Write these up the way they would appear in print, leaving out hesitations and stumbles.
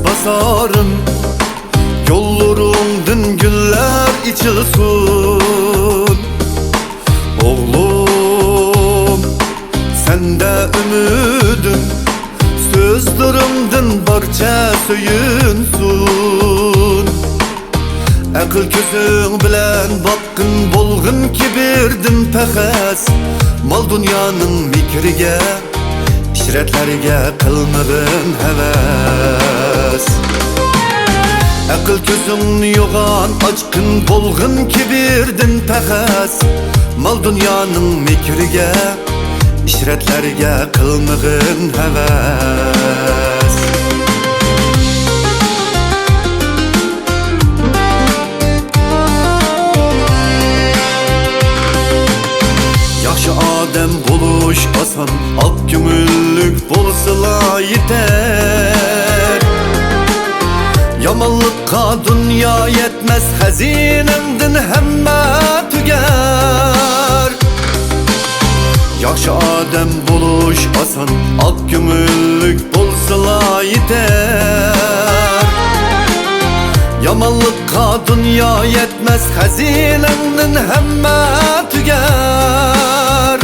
Basarım yollarımdın güller içilsin. Oğlum sende ümidim, sözlerimdin barça söyünsün. Akıl közün bilen bakkın bolğun kibirdin pəxəs. Mal dünyanın mikrige, işretlerge kılmığın heves. Akıl közün yoğan açkın bolğun kibirdin pəxəs. Mal dünyanın mikrige, işretlerge kılmığın heves. Yaxşı adem buluş asan, ak gümüllük bolsala yeter. Yamanlıkka dünya yetmez, hazinemdin hemme tüger. Yaxşı adem buluş asan, ak gümüllük bolsala yeter. Yamanlıkka dünya yetmez, hazinemdin hemme tüger.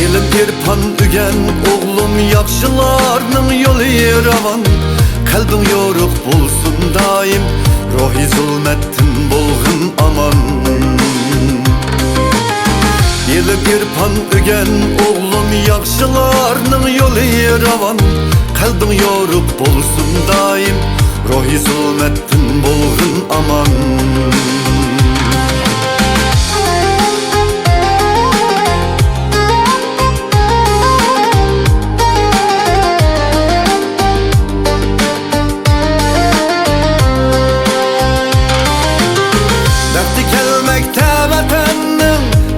Yelim irpan ügen oğlum, yaxşılarning yolu ravan. Kalbin yoruk bulsun daim, ruhi zulmettin bolğun aman. Yelim irpan ügen oğlum, yaxşılarning yolu ravan. Kalbin yoruk bulsun daim, ruhi zulmettin bolğun aman.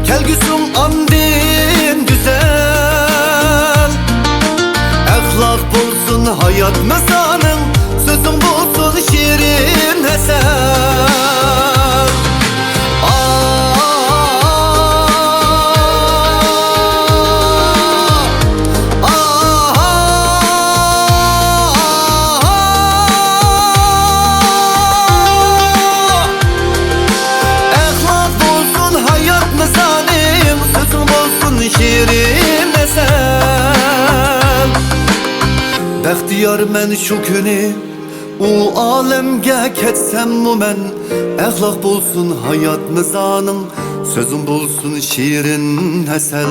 Kelgüsün andin güzel. Ahlak bulsun hayat mesanın, sözün bulsun şirin eser. Şirin eser. Bəxtiyar mən şu günü o alemge ketsem mu men. Əxlaq bulsun hayat mizanın, sözün bulsun şirin eser.